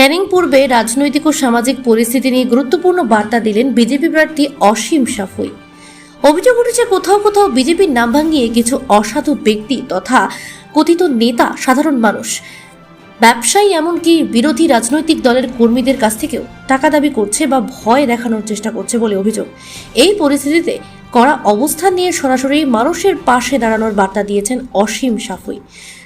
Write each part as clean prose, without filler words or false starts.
ক্যানিং পূর্বে রাজনৈতিক ও সামাজিক পরিস্থিতি নিয়ে গুরুত্বপূর্ণ বার্তা দিলেন বিজেপি প্রার্থী অসীম সাফুই। অভিযোগ উঠেছে কোথাও কোথাও বিজেপির নাম ভাঙিয়ে কিছু অসাধু ব্যক্তি তথা কথিত নেতা, সাধারণ মানুষ, ব্যবসায়ী এমনকি বিরোধী রাজনৈতিক দলের কর্মীদের কাছ থেকেও টাকা দাবি করছে বা ভয় দেখানোর চেষ্টা করছে বলে অভিযোগ। এই পরিস্থিতিতে কড়া অবস্থান নিয়ে সরাসরি মানুষের পাশে দাঁড়ানোর বার্তা দিয়েছেন অসীম সাফুই।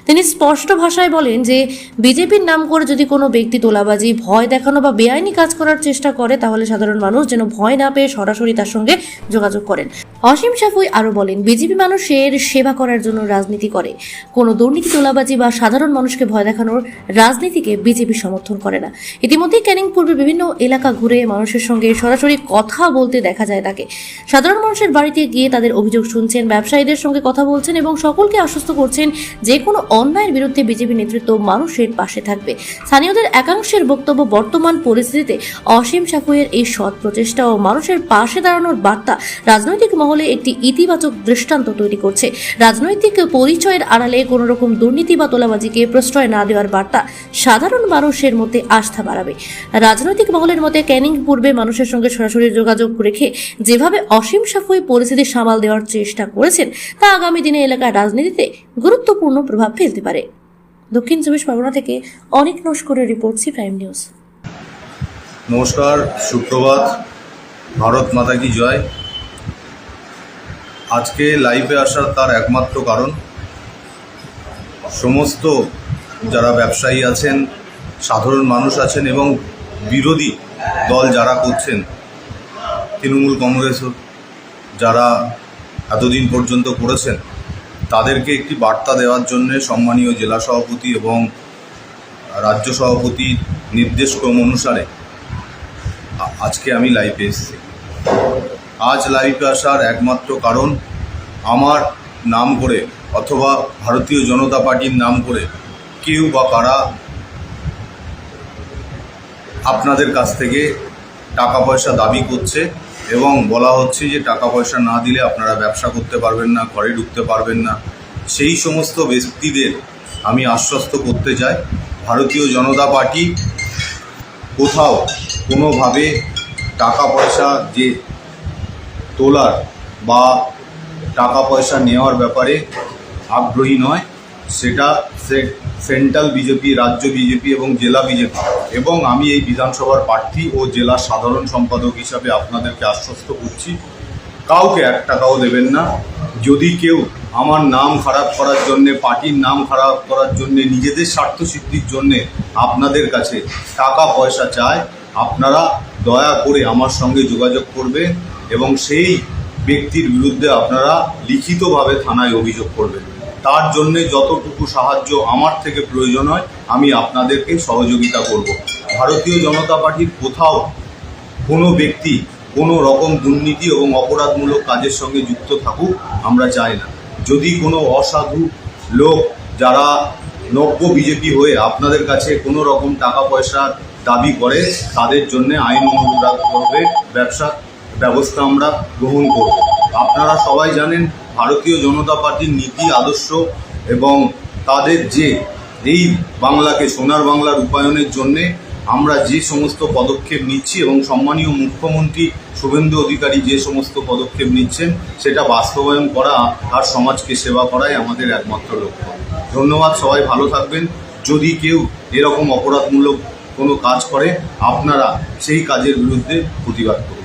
তিনি স্পষ্ট ভাষায় বলেন যে বিজেপির নাম করে যদি কোনো ব্যক্তি তোলাবাজি, ভয় দেখানো বা বেআইনি কাজ করার চেষ্টা করে তাহলে সাধারণ মানুষ যেন ভয় না পেয়ে সরাসরি তার সঙ্গে যোগাযোগ করেন। অসীম সাফুই আরও বলেন, বিজেপি মানুষের সেবা করার জন্য রাজনীতি করে, কোনো দুর্নীতি, তোলাবাজি বা সাধারণ মানুষকে ভয় দেখানোর রাজনীতিকে বিজেপি সমর্থন করে না। ইতিমধ্যেই ক্যানিং পূর্বে বিভিন্ন এলাকা ঘুরে মানুষের সঙ্গে সরাসরি কথা বলতে দেখা যায় তাকে। সাধারণ মানুষের বাড়িতে গিয়ে তাদের অভিযোগ শুনছেন, ব্যবসায়ীদের সঙ্গে কথা বলছেন এবং সকলকে আশ্বস্ত করছেন যে কোনো অন্যায়ের বিরুদ্ধে বিজেপি নেতৃত্ব মানুষের পাশে থাকবে। স্থানীয়দের একাংশের বক্তব্য, বর্তমান পরিস্থিতিতে অসীম সাফুইয়ের এই সৎ প্রচেষ্টা ও মানুষের পাশে দাঁড়ানোর বার্তা রাজনৈতিক মহলে একটি ইতিবাচক দৃষ্টান্ত তৈরি করছে। রাজনৈতিক পরিচয়ের আড়ালে কোনো রকম দুর্নীতি বা তোলাবাজিকে প্রশ্রয় না দেওয়ার বার্তা সাধারণ মানুষের মধ্যে আস্থা বাড়াবে। রাজনৈতিক মহলের মতে ক্যানিং পূর্বে মানুষের সঙ্গে সরাসরি যোগাযোগ রেখে যেভাবে অসীম সাফুই পরিস্থিতি সামাল দেওয়ার চেষ্টা করেছেন তা আগামী দিনে এলাকার রাজনীতিতে গুরুত্বপূর্ণ প্রভাব ফেলতে পারে। দক্ষিণ চব্বিশ পরগনা থেকে অনেক নস্করের রিপোর্ট, সি প্রাইম নিউজ। নমস্কার, সুপ্রভাত, ভারত মাতা কি জয়। আজকে লাইভে আসার তার একমাত্র কারণ সমস্ত যারা ব্যবসায়ী আছেন, সাধারণ মানুষ আছেন এবং বিরোধী দল যারা করছেন, তৃণমূল কংগ্রেস যারা এতদিন পর্যন্ত করেছেন, তাদেরকে একটি বার্তা দেওয়ার জন্যে সম্মানীয় জেলা সভাপতি এবং রাজ্য সভাপতির নির্দেশক্রম অনুসারে আজকে আমি লাইভে এসেছি। আজ লাইভে আসার একমাত্র কারণ আমার নাম করে অথবা ভারতীয় জনতা পার্টির নাম করে কেউ বা কারা আপনাদের কাছ থেকে টাকা পয়সা দাবি করছে এবং বলা হচ্ছে যে টাকা পয়সা না দিলে আপনারা ব্যবসা করতে পারবেন না, ঘরে ঢুকতে পারবেন না। সেই সমস্ত ব্যক্তিদের আমি আশ্বস্ত করতে চাই, ভারতীয় জনতা পার্টি কোথাও কোনোভাবে টাকা পয়সা যে তোলার বা টাকা পয়সা নেওয়ার ব্যাপারে আগ্রহী নয়। সেটা সেন্ট্রাল বিজেপি, রাজ্য বিজেপি এবং জেলা বিজেপি এবং আমি এই বিধানসভার প্রার্থী ও জেলার সাধারণ সম্পাদক হিসাবে আপনাদেরকে আশ্বস্ত করছি, কাউকে এক টাকাও দেবেন না। যদি কেউ আমার নাম খারাপ করার জন্যে, পার্টির নাম খারাপ করার জন্যে, নিজেদের স্বার্থ সিদ্ধির জন্যে আপনাদের কাছে টাকা পয়সা চায়, আপনারা দয়া করে আমার সঙ্গে যোগাযোগ করবেন এবং সেই ব্যক্তির বিরুদ্ধে আপনারা লিখিতভাবে থানায় অভিযোগ করবেন। তার জন্যে যতটুকু সাহায্য আমার থেকে প্রয়োজন হয় আমি আপনাদেরকে সহযোগিতা করব। ভারতীয় জনতা পার্টির কোথাও কোনো ব্যক্তি কোনো রকম দুর্নীতি এবং অপরাধমূলক কাজের সঙ্গে যুক্ত থাকুক আমরা চাই না। যদি কোনো অসাধু লোক যারা নব্য বিজেপি হয়ে আপনাদের কাছে কোনো রকম টাকা পয়সার দাবি করে, তাদের জন্য আইন অনুযায়ী ব্যবস্থা আমরা গ্রহণ করব। আপনারা সবাই জানেন ভারতীয় জনতা পার্টির নীতি, আদর্শ এবং তাদের যে এই বাংলাকে সোনার বাংলা রূপায়ণের জন্যে আমরা যে সমস্ত পদক্ষেপ নিচ্ছি এবং সম্মানীয় মুখ্যমন্ত্রী শুভেন্দু অধিকারী যে সমস্ত পদক্ষেপ নিচ্ছেন সেটা বাস্তবায়ন করা আর সমাজকে সেবা করাই আমাদের একমাত্র লক্ষ্য। ধন্যবাদ, সবাই ভালো থাকবেন। যদি কেউ এরকম অপরাধমূলক কোনো কাজ করে আপনারা সেই কাজের বিরুদ্ধে প্রতিবাদ করুন।